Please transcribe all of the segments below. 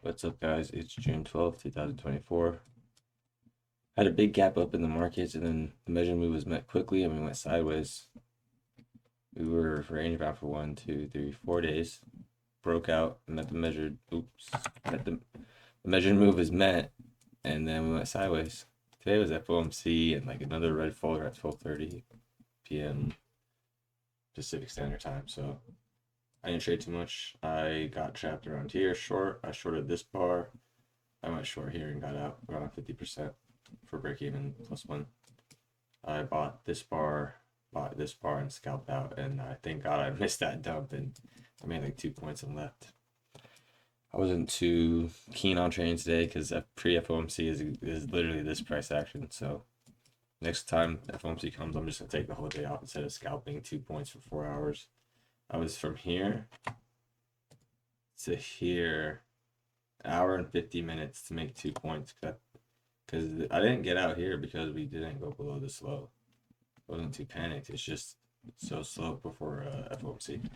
What's up, guys? It's June 12th, 2024. Had a big gap up in the markets, and then the measure move was met quickly, and we went sideways. We were range bound for 4 days, broke out, met the measured. Oops, met the measured move was met, and then we went sideways. Today was FOMC and like another red folder at 12:30 p.m. Pacific Standard Time. So I didn't trade too much. I got trapped around here short. I shorted this bar. I went short here and got out around 50% for break even +1. I bought this bar, and scalped out, and I thank God I missed that dump, and I made like 2 points and left. I wasn't too keen on trading today because pre-FOMC is literally this price action. So next time FOMC comes, I'm just gonna take the whole day off instead of scalping 2 points for 4 hours. I was from here to here, hour and 50 minutes to make 2 points because I didn't get out here because we didn't go below this low. I wasn't too panicked. It's just so slow before FOMC.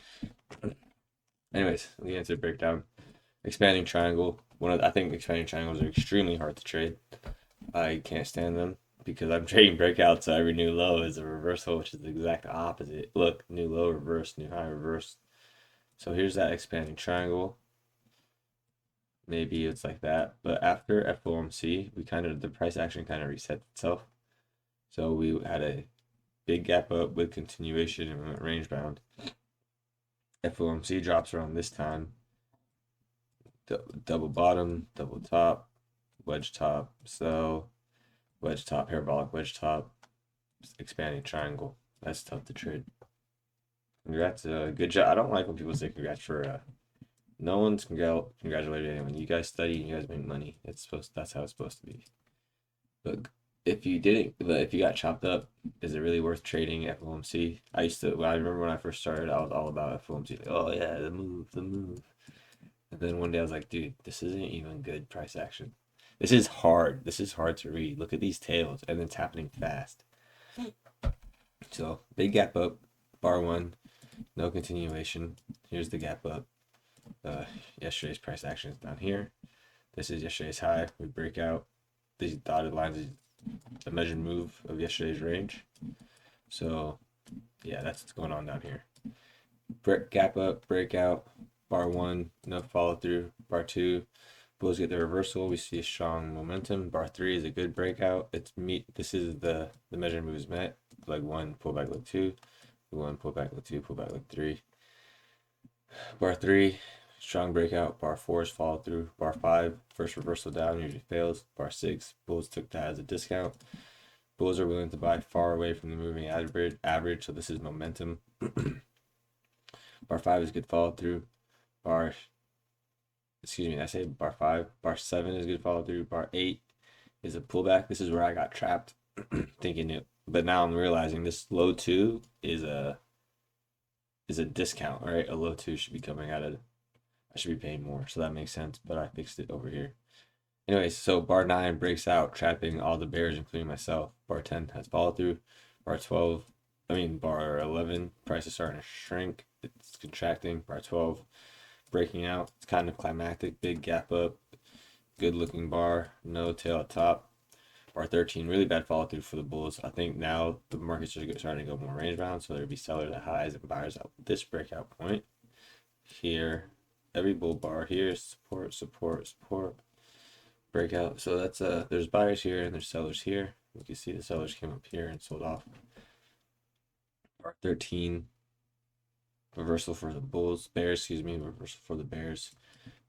Anyways, we get into the breakdown. Expanding triangle. I think expanding triangles are extremely hard to trade. I can't stand them because I'm trading breakouts, so every new low is a reversal, which is the exact opposite. Look, new low, reverse, new high, reverse. So here's that expanding triangle. Maybe it's like that, but after FOMC, the price action kind of reset itself. So we had a big gap up with continuation and we went range bound. FOMC drops around this time. Double bottom, double top, wedge top, sell, wedge top, parabolic wedge top, expanding triangle. That's tough to trade. Congrats, good job. I don't like when people say congrats for no one's congratulating anyone. You guys study and you guys make money. That's how it's supposed to be. But if you got chopped up, is it really worth trading FOMC? I remember when I first started, I was all about FOMC. Like, oh yeah, the move, the move. And then one day I was like, dude, this isn't even good price action. This is hard. This is hard to read. Look at these tails, and it's happening fast. So big gap up, bar one, no continuation. Here's the gap up. Yesterday's price action is down here. This is yesterday's high. We break out. These dotted lines is the measured move of yesterday's range. So yeah, that's what's going on down here. Gap up, breakout, bar one, no follow through. Bar two, bulls get the reversal. We see a strong momentum. Bar three is a good breakout. This is the measured move is met. Leg one, pull back leg two. One, pull back leg two, pull back leg three. Bar three, strong breakout. Bar four is follow through. Bar five, first reversal down, usually fails. Bar six, bulls took that as a discount. Bulls are willing to buy far away from the moving average, so this is momentum. Bar five is good follow through. I say bar five. Bar seven is good follow through. Bar eight is a pullback. This is where I got trapped, thinking it, but now I'm realizing this low two is a discount, right? A low two should be coming out of. I should be paying more, so that makes sense. But I fixed it over here. Anyways, so bar nine breaks out, trapping all the bears, including myself. Bar 10 has follow through. Bar 11, price is starting to shrink. It's contracting. Bar 12, breaking out. It's kind of climactic, big gap up, good looking bar, no tail at top. Bar 13, really bad follow through for the bulls. I think now the market's just starting to go more range bound, so there'll be sellers at highs and buyers at this breakout point. Here, every bull bar here is support, support, support, breakout. So that's there's buyers here and there's sellers here. You can see the sellers came up here and sold off. Bar 13, reversal for the bulls, reversal for the bears.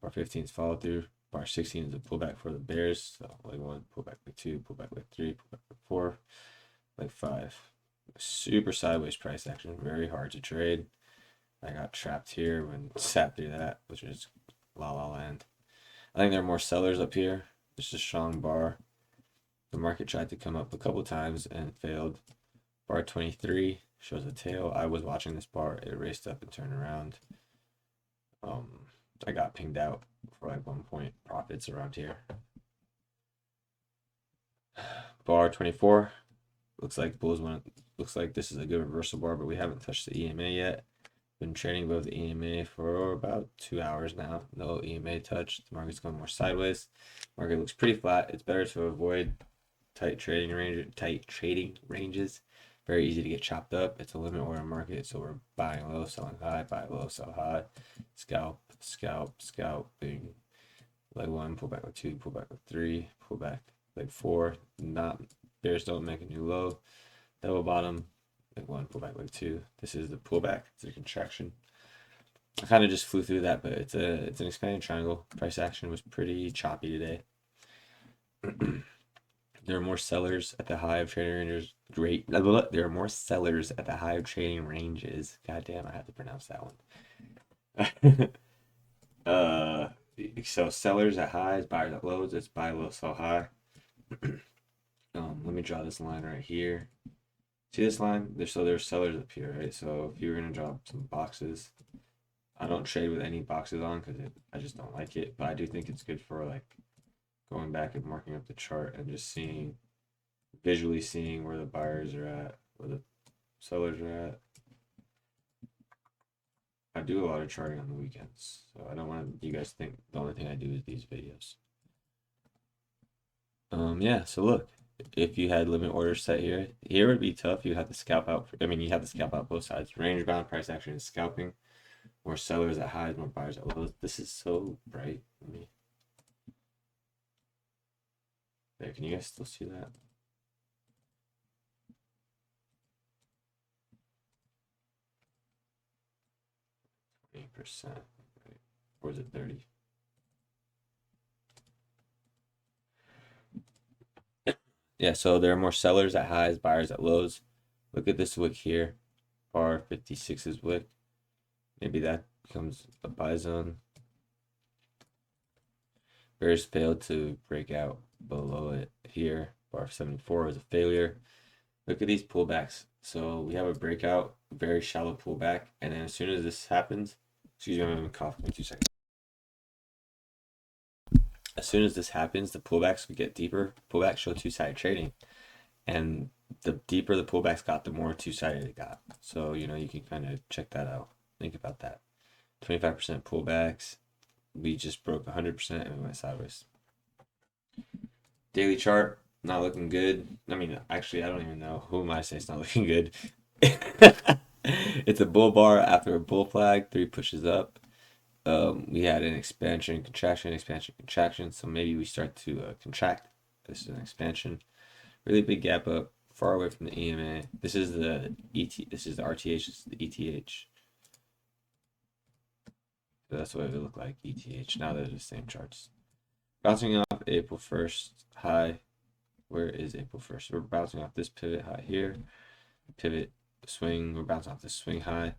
Bar 15 is follow through. Bar 16 is a pullback for the bears. So leg one, pullback leg two, pullback leg three, pullback leg four, leg five. Super sideways price action, very hard to trade. I got trapped here when sat through that, which is la la land. I think there are more sellers up here. It's a strong bar. The market tried to come up a couple times and failed. Bar 23 shows a tail. I was watching this bar. It raced up and turned around. I got pinged out for like 1 point profits around here. Bar 24 looks like this is a good reversal bar, but we haven't touched the EMA yet. Been trading above the EMA for about 2 hours now. No EMA touch. The market's going more sideways. Market looks pretty flat. It's better to avoid tight trading ranges. Very easy to get chopped up. It's a limit order market, so we're buying low, selling high, buy low, sell high. Scalp, scalp, scalp. Bing. Leg 1, pull back leg 2, pull back leg 3, pull back leg 4. Not bears don't make a new low. Double bottom. Leg 1, pull back leg 2. This is the pullback. It's a contraction. I kind of just flew through that, but it's an expanding triangle. Price action was pretty choppy today. There are more sellers at the high of trading ranges. There are more sellers at the high of trading ranges. God damn, I had to pronounce that one. So sellers at highs, buyers at lows. It's buy low, sell high. Let me draw this line right here. See this line? There's sellers up here, right? So if you were gonna draw some boxes, I don't trade with any boxes on because I just don't like it. But I do think it's good for like going back and marking up the chart and just visually seeing where the buyers are at, where the sellers are at. I do a lot of charting on the weekends, so I don't want you guys to think the only thing I do is these videos. Yeah, so look, if you had limit orders set here would be tough. You have to scalp out. You have to scalp out both sides. Range bound, price action, and scalping. More sellers at highs, more buyers at lows. This is so bright. There, can you guys still see that? 8%, right? Or is it 30? Yeah, so there are more sellers at highs, buyers at lows. Look at this wick here, bar 56's wick. Maybe that becomes a buy zone. Bears failed to break out below it here. Bar 74 is a failure. Look at these pullbacks. So we have a breakout, very shallow pullback, and then as soon as this happens, excuse me, I'm gonna cough for 2 seconds. As soon as this happens, the pullbacks would get deeper. Pullbacks show two-sided trading, and the deeper the pullbacks got, the more two-sided it got. So you can kind of check that out. Think about that. 25% pullbacks. We just broke 100% and we went sideways. Daily chart, not looking good. Actually, I don't even know. Who am I to say it's not looking good? It's a bull bar after a bull flag. 3 pushes up. We had an expansion, contraction, expansion, contraction. So maybe we start to contract. This is an expansion. Really big gap up, far away from the EMA. This is the This is the RTH. This is the ETH. So that's what it would look like. ETH. Now they're the same charts. Bouncing off April 1st high. Where is April 1st? We're bouncing off this pivot high here. Pivot swing. We're bouncing off this swing high.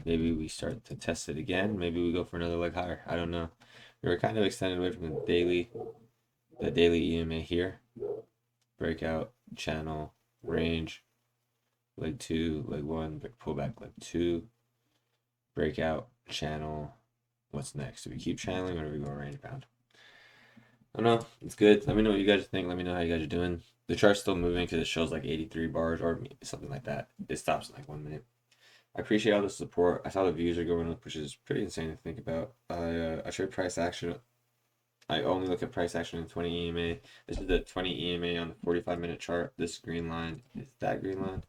Maybe we start to test it again. Maybe we go for another leg higher. I don't know. We were kind of extended away from the daily EMA here. Breakout, channel, range, leg 2, leg 1, pullback, leg 2, breakout, channel. What's next? Do we keep channeling or do we go range bound? I don't know. It's good. Let me know what you guys think. Let me know how you guys are doing. The chart's still moving because it shows like 83 bars or something like that. It stops in like 1 minute. I appreciate all the support. I saw the views are going up, which is pretty insane to think about. I trade price action. I only look at price action in 20 EMA. This is the 20 EMA on the 45-minute chart. This green line is that green line.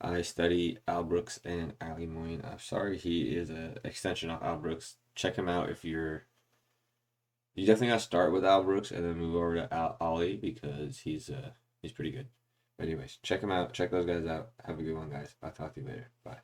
I study Al Brooks and Ali Moine. I'm sorry, he is an extension of Al Brooks. Check him out if you definitely gotta start with Al Brooks and then move over to Ali because he's pretty good. But anyways, check him out. Check those guys out. Have a good one, guys. I'll talk to you later. Bye.